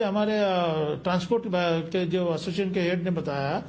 हमारे ट्रांसपोर्ट के जो एसोसिएशन के हेड ने बताया,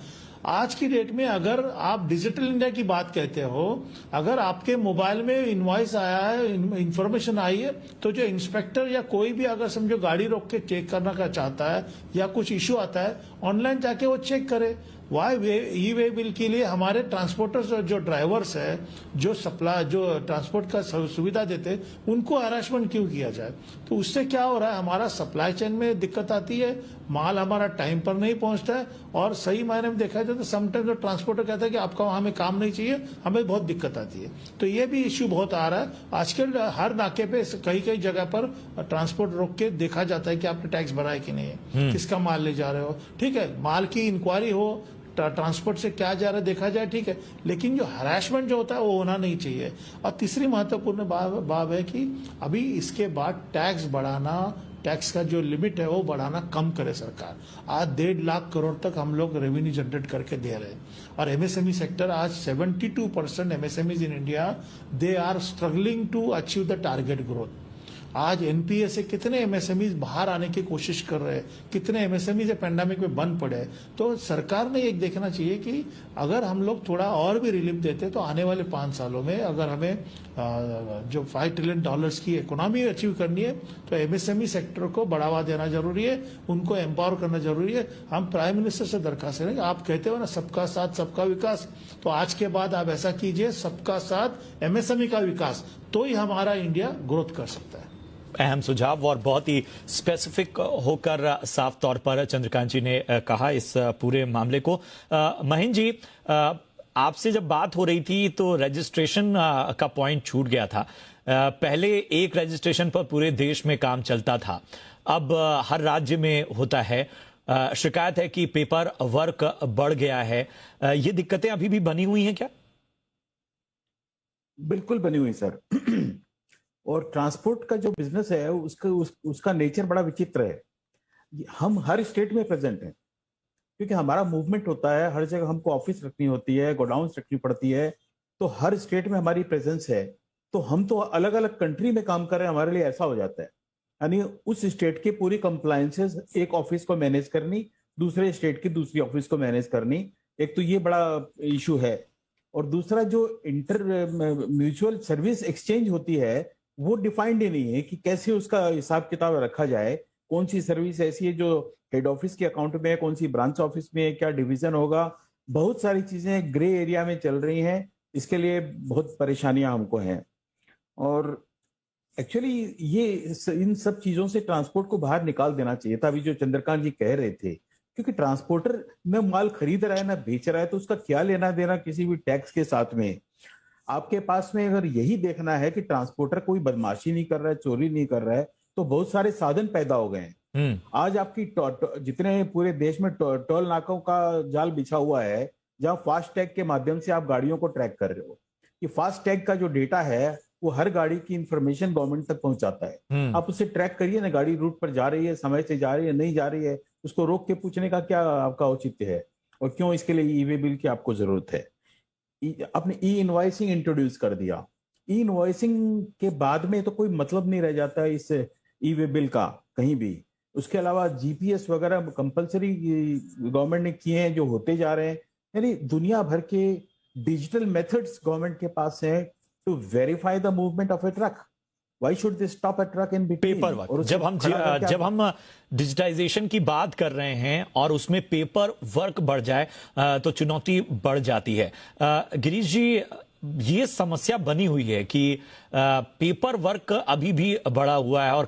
आज की डेट में अगर आप डिजिटल इंडिया की बात कहते हो, अगर आपके मोबाइल में इनवॉइस आया है, इंफॉर्मेशन आई है, तो जो इंस्पेक्टर या कोई भी अगर समझो गाड़ी रोक के चेक करना का चाहता है या कुछ इश्यू आता है, ऑनलाइन जाके वो चेक करे। वाई ई वे बिल के लिए हमारे ट्रांसपोर्टर्स और जो ड्राइवर्स है, जो ट्रांसपोर्ट का सुविधा देते हैं, उनको हरासमेंट क्यों किया जाए? तो उससे क्या हो रहा है, हमारा सप्लाई चेन में दिक्कत आती है, माल हमारा टाइम पर नहीं पहुंचता है, और सही मायने में देखा जाए तो समटाइम जो ट्रांसपोर्टर कहता है कि आपका हमें काम नहीं चाहिए, हमें बहुत दिक्कत आती है। तो ये भी इश्यू बहुत आ रहा है आजकल। हर नाके पे कई कई जगह पर ट्रांसपोर्ट रोक के देखा जाता है कि आपने टैक्स भरा है कि नहीं है, किसका माल ले जा रहे हो। ठीक है, माल की इंक्वायरी हो, ट्रांसपोर्ट से क्या जा रहा है देखा जाए, ठीक है, लेकिन जो हरासमेंट जो होता है वो होना नहीं चाहिए। और तीसरी महत्वपूर्ण बात है कि अभी इसके बाद टैक्स बढ़ाना, टैक्स का जो लिमिट है वो बढ़ाना कम करे सरकार। आज 1.5 लाख करोड़ तक हम लोग रेवेन्यू जनरेट करके दे रहे हैं, और एमएसएमई सेक्टर आज 72% MSMEs in India they are struggling to achieve the target growth. आज एनपीए से कितने एमएसएमईज बाहर आने की कोशिश कर रहे हैं, कितने एमएसएमईज पेंडेमिक में बंद पड़े। तो सरकार ने एक देखना चाहिए कि अगर हम लोग थोड़ा और भी रिलीफ देते तो आने वाले 5 सालों में अगर हमें जो $5 ट्रिलियन की इकोनॉमी अचीव करनी है, तो एमएसएमई सेक्टर को बढ़ावा देना जरूरी है, उनको एम्पावर करना जरूरी है। हम प्राइम मिनिस्टर से दरखास्त करेंगे, आप कहते हो ना सबका साथ सबका विकास, तो आज के बाद आप ऐसा कीजिए, सबका साथ एमएसएमई का विकास, तो ही हमारा इंडिया ग्रोथ कर सकता है। अहम सुझाव और बहुत ही स्पेसिफिक होकर साफ तौर पर चंद्रकांत जी ने कहा इस पूरे मामले को। महीन जी, आपसे जब बात हो रही थी तो रजिस्ट्रेशन का पॉइंट छूट गया था। पहले एक रजिस्ट्रेशन पर पूरे देश में काम चलता था, अब हर राज्य में होता है। शिकायत है कि पेपर वर्क बढ़ गया है। ये दिक्कतें अभी भी बनी हुई हैं क्या? बिल्कुल बनी हुई सर। और ट्रांसपोर्ट का जो बिजनेस है उसका नेचर बड़ा विचित्र है। हम हर स्टेट में प्रेजेंट हैं, क्योंकि हमारा मूवमेंट होता है, हर जगह हमको ऑफिस रखनी होती है, गोडाउन्स रखनी पड़ती है, तो हर स्टेट में हमारी प्रेजेंस है। तो हम तो अलग अलग कंट्री में काम कर रहे हैं, हमारे लिए ऐसा हो जाता है। यानी उस स्टेट की पूरी कंप्लायंसेस एक ऑफिस को मैनेज करनी, दूसरे स्टेट की दूसरी ऑफिस को मैनेज करनी, एक तो ये बड़ा इशू है। और दूसरा जो इंटर म्यूचुअल सर्विस एक्सचेंज होती है वो डिफाइंड ही नहीं है कि कैसे उसका हिसाब किताब रखा जाए। कौन सी सर्विस ऐसी है जो हेड ऑफिस के अकाउंट में है, कौन सी ब्रांच ऑफिस में है, क्या डिवीजन होगा। बहुत सारी चीजें ग्रे एरिया में चल रही हैं, इसके लिए बहुत परेशानियां हमको हैं। और एक्चुअली ये इन सब चीजों से ट्रांसपोर्ट को बाहर निकाल देना चाहिए था, अभी जो चंद्रकांत जी कह रहे थे। क्योंकि ट्रांसपोर्टर न माल खरीद रहा है ना बेच रहा है, तो उसका क्या लेना देना किसी भी टैक्स के साथ में। आपके पास में अगर यही देखना है कि ट्रांसपोर्टर कोई बदमाशी नहीं कर रहा है, चोरी नहीं कर रहा है, तो बहुत सारे साधन पैदा हो गए हैं। आज आपकी जितने पूरे देश में टोल नाकों का जाल बिछा हुआ है, जहां फास्ट टैग के माध्यम से आप गाड़ियों को ट्रैक कर रहे हो। कि फास्ट टैग का जो डेटा है वो हर गाड़ी की इंफॉर्मेशन गवर्नमेंट तक पहुंचाता है। आप उसे ट्रैक करिए ना, गाड़ी रूट पर जा रही है, समय से जा रही है, नहीं जा रही है, उसको रोक के पूछने का क्या आपका औचित्य है, और क्यों इसके लिए ई वे बिल की आपको जरूरत है। आपने ई इनवॉइसिंग इंट्रोड्यूस कर दिया, ई इनवॉइसिंग के बाद में तो कोई मतलब नहीं रह जाता है इस ई वे बिल का कहीं भी। उसके अलावा जीपीएस वगैरह कंपलसरी गवर्नमेंट ने किए हैं, जो होते जा रहे हैं। यानी दुनिया भर के डिजिटल मेथड्स गवर्नमेंट के पास हैं to verify the movement of a truck. Why should they stop a truck in between? Paper work, जब हम डिजिटाइजेशन की बात कर रहे हैं और उसमें पेपर वर्क बढ़ जाए तो चुनौती बढ़ जाती है। गिरीश जी, ये समस्या बनी हुई है कि पेपर वर्क अभी भी बढ़ा हुआ है और